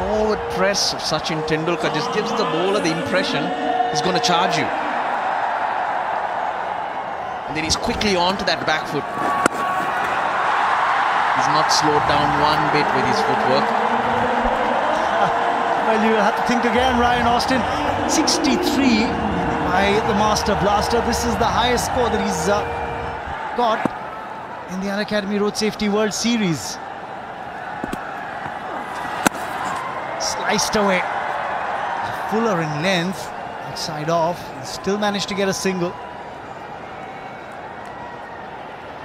forward press of Sachin Tendulkar just gives the bowler the impression he's going to charge you. And then he's quickly on to that back foot. He's not slowed down one bit with his footwork. Well, you have to think again, Ryan Austin. 63 by the Master Blaster. This is the highest score that he's got in the Unacademy Road Safety World Series. Sliced away. Fuller in length. Outside off. He still managed to get a single.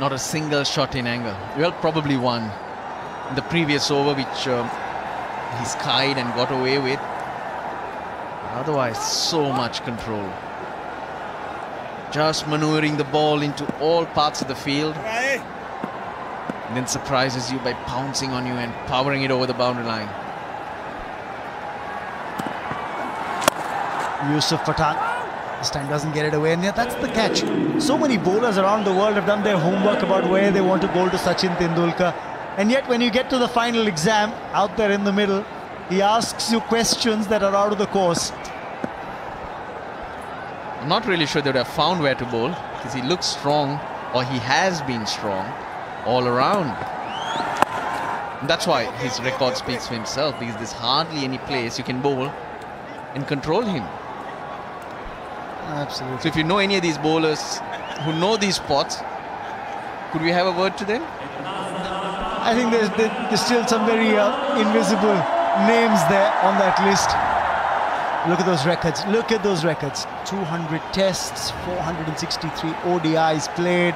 Not a single shot in anger. Well, probably one in the previous over, which he skied and got away with. Otherwise, so much control. Just maneuvering the ball into all parts of the field. And then surprises you by pouncing on you and powering it over the boundary line. Yusuf Pathan this time doesn't get it away, and that's the catch. So many bowlers around the world have done their homework about where they want to bowl to Sachin Tendulkar, and yet when you get to the final exam out there in the middle, he asks you questions that are out of the course. I'm not really sure they would have found where to bowl, because he looks strong, or he has been strong all around. And that's why his record speaks for himself, because there's hardly any place you can bowl and control him. Absolutely. So if you know any of these bowlers who know these spots, could we have a word to them? I think there's still some very invisible names there on that list. Look at those records. Look at those records. 200 tests, 463 ODIs played.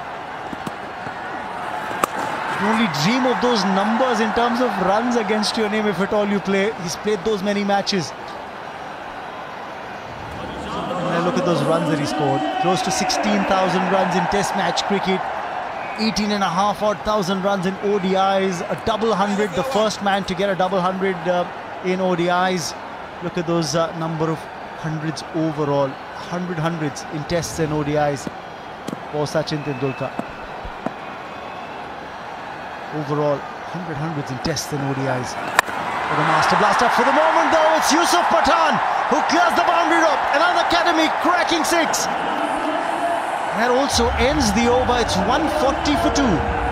You only dream of those numbers in terms of runs against your name if at all you play. He's played those many matches. Look at those runs that he scored. Close to 16,000 runs in Test match cricket. 18,500 runs in ODIs. A double 100. The first man to get a double 100 in ODIs. Look at those number of hundreds overall. 100 hundreds in Tests and ODIs for Sachin Tendulkar. Overall, 100 hundreds in Tests and ODIs for the Master Blaster. For the moment though, it's Yusuf Pathan who clears the boundary rope. Another Academy cracking six. That also ends the over. It's 140 for 2.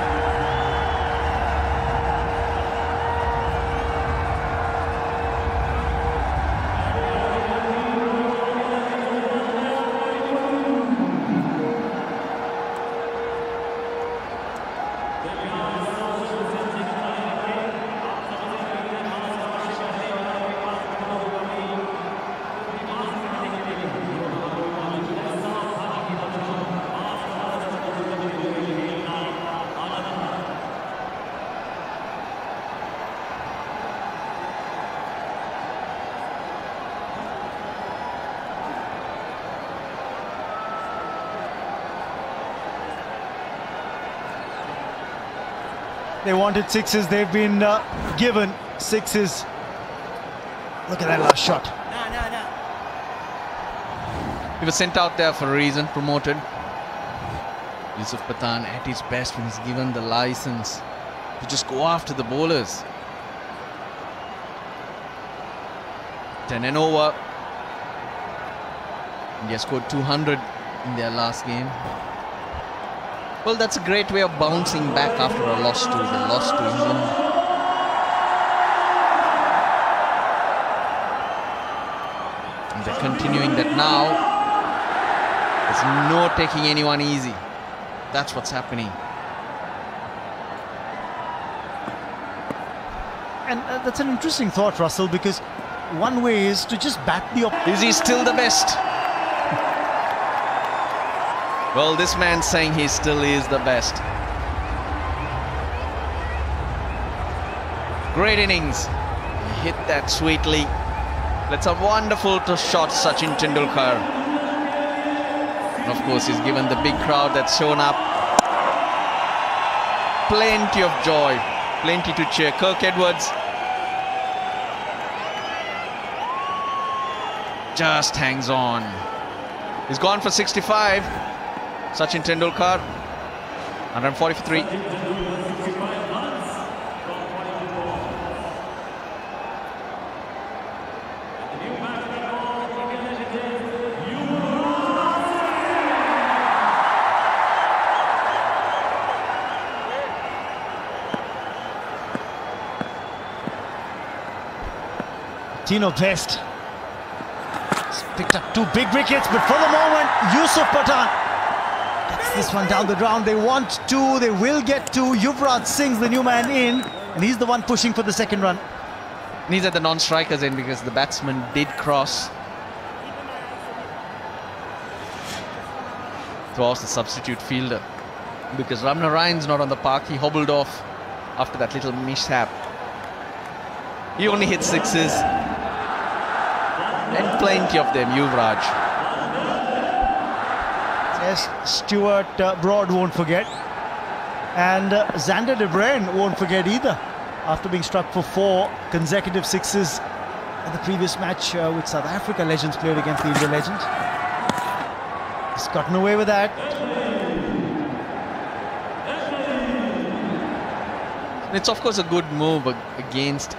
They wanted sixes, they've been given sixes. Look at that last shot. He was sent out there for a reason, promoted. Yusuf Pathan at his best when he's given the license to just go after the bowlers. 10 and over. India scored 200 in their last game. Well, that's a great way of bouncing back after a loss to England. And they're continuing that now. There's no taking anyone easy. That's what's happening. And that's an interesting thought, Russell, because one way is to just bat the Is he still the best? Well, this man's saying he still is the best. Great innings. He hit that sweetly. That's a wonderful shot, Sachin Tendulkar. And of course, he's given the big crowd that's shown up plenty of joy, plenty to cheer. Kirk Edwards just hangs on. He's gone for 65. Sachin Tendulkar, 143. Tino Best has picked up 2 big wickets, but for the moment, Yusuf Pathan gets this one down the ground. They want 2, they will get 2. Yuvraj Singh's the new man in, and he's the one pushing for the second run. And he's at the non-strikers end because the batsman did cross towards the substitute fielder. Because Ramnarayan's not on the park, he hobbled off after that little mishap. He only hit 6s. And plenty of them, Yuvraj. Yes, Stuart Broad won't forget. And Xander De Bruyne won't forget either. After being struck for 4 consecutive 6s in the previous match with South Africa legends played against the India legend. He's gotten away with that. It's of course a good move against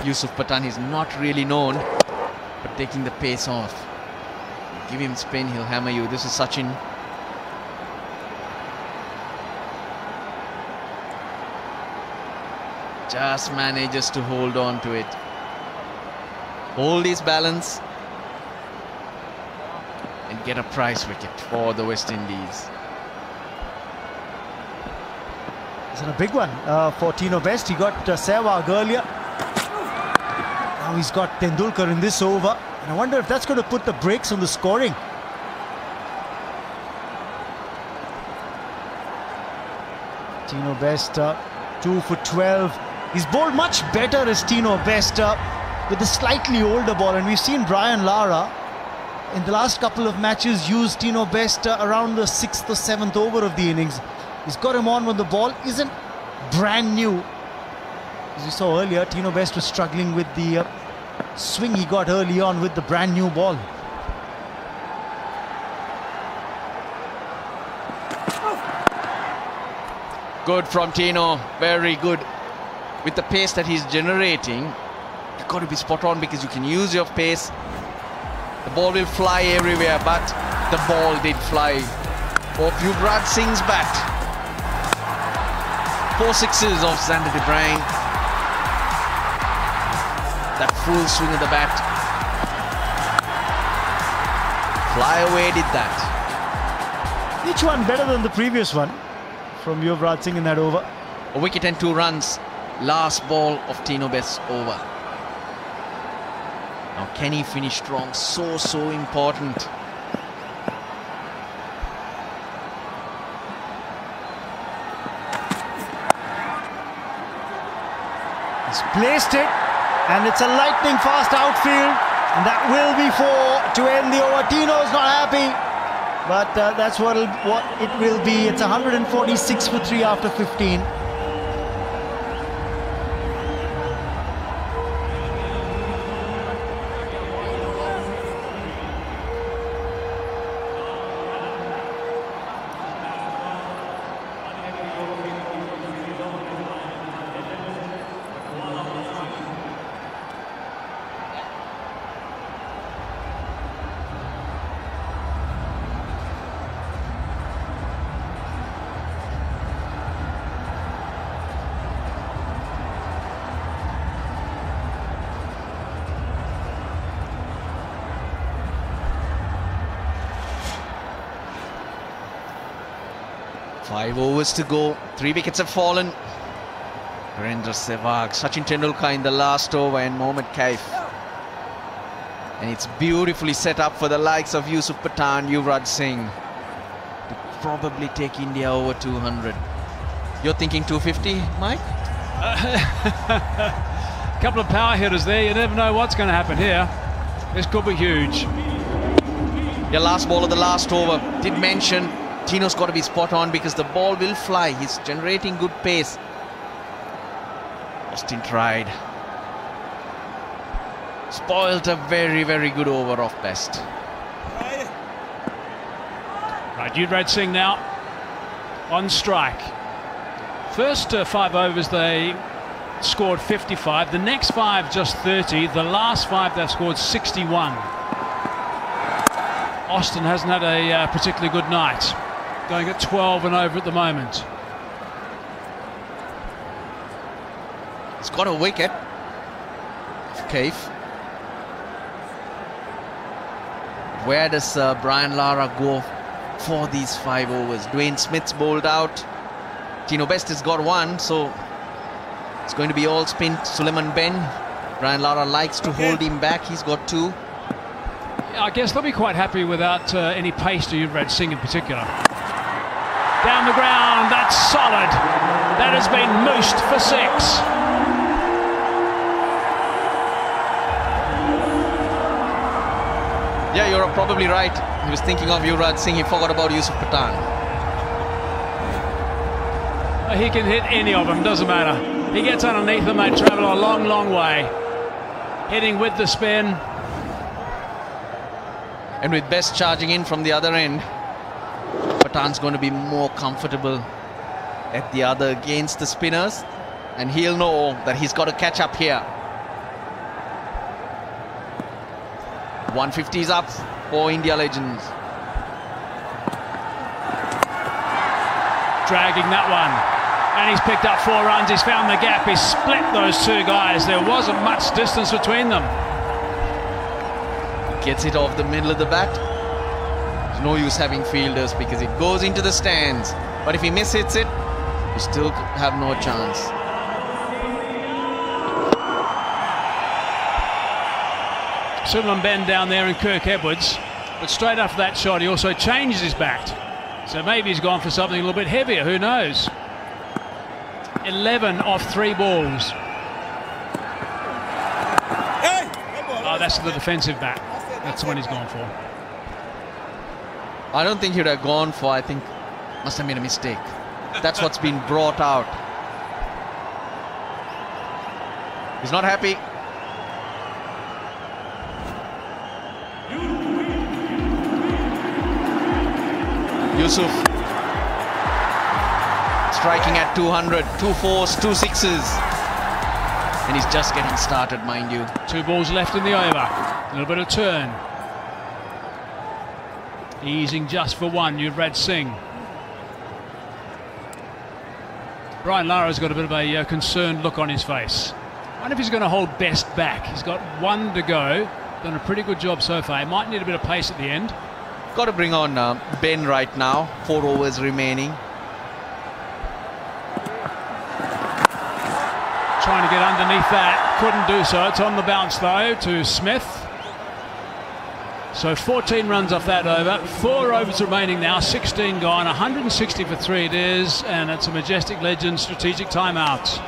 Yusuf Pathan. He's not really known for taking the pace off. Give him spin, he'll hammer you. This is Sachin. Just manages to hold on to it. Hold his balance and get a prize wicket for the West Indies. It's a big one for Tino Best. He got Sehwag earlier. Now he's got Tendulkar in this over. And I wonder if that's going to put the brakes on the scoring. Tino Best 2 for 12. He's bowled much better as Tino Best with a slightly older ball. And we've seen Brian Lara in the last couple of matches use Tino Best around the 6th or 7th over of the innings. He's got him on when the ball isn't brand new. As we saw earlier, Tino Best was struggling with the swing he got early on with the brand new ball. Good from Tino, very good. With the pace that he's generating, you've got to be spot on because you can use your pace. The ball will fly everywhere, but the ball did fly off Yuvraj Singh's bat. 4 6s of Xander De Bruyne. That full swing of the bat. Fly away did that. Each one better than the previous one from Yuvraj Singh in that over. A wicket and 2 runs. Last ball of Tino Best's over. Now can he finish strong? So important. He's placed it, and it's a lightning fast outfield, and that will be 4 to end the over. Tino's not happy, but that's what it will be. It's 146 for 3 after 15. Five overs to go. 3 wickets have fallen. Virendra Sehwag, Sachin Tendulkar in the last over, and Mohammad Kaif. And it's beautifully set up for the likes of Yusuf Pathan, Yuvraj Singh to probably take India over 200. You're thinking 250, Mike? A couple of power hitters there. You never know what's going to happen here. This could be huge. Your last ball of the last over did mention Tino's got to be spot on because the ball will fly. He's generating good pace. Austin tried. Spoiled a very good over off Best. Right, Yuvraj Singh now on strike. First 5 overs they scored 55. The next 5 just 30. The last 5 they've scored 61. Austin hasn't had a particularly good night. Going at 12 and over at the moment. He's got a wicket. Cave. Where does Brian Lara go for these 5 overs? Dwayne Smith's bowled out. Tino Best has got 1, so it's going to be all spin. Suleiman Ben. Brian Lara likes to hold him back. He's got 2. Yeah, I guess they'll be quite happy without any pace to Yuvraj Singh in particular. Down the ground, that's solid. That has been moosed for 6. Yeah, you're probably right. He was thinking of Yuvraj Singh. He forgot about Yusuf Pathan. He can hit any of them, doesn't matter. He gets underneath them, they travel a long, long way. Hitting with the spin. And with Best charging in from the other end, Pathan's going to be more comfortable at the other against the spinners. And he'll know that he's got to catch up here. 150 is up for India legends. Dragging that one. And he's picked up 4 runs. He's found the gap. He's split those 2 guys. There wasn't much distance between them. Gets it off the middle of the bat. There's no use having fielders because it goes into the stands. But if he mishits it, you still have no chance. Suleiman Ben down there and Kirk Edwards. But straight after that shot, he also changes his bat. So maybe he's gone for something a little bit heavier. Who knows? 11 off 3 balls. Oh, that's the defensive bat. That's the one he's gone for. I don't think he'd have gone for. I think must have made a mistake. That's what's been brought out. He's not happy. Yusuf striking at 200, 2 4s, 2 6s, and he's just getting started, mind you. 2 balls left in the over. A little bit of turn. Easing just for 1, Yuvraj Singh. Brian Lara's got a bit of a concerned look on his face. I wonder if he's going to hold Best back. He's got 1 to go. Done a pretty good job so far. He might need a bit of pace at the end. Got to bring on Ben right now. 4 overs remaining. Trying to get underneath that. Couldn't do so. It's on the bounce though to Smith. So 14 runs off that over. 4 overs remaining now. 16 gone. 160 for 3 it is. And it's a Majestic Legends strategic timeout.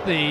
the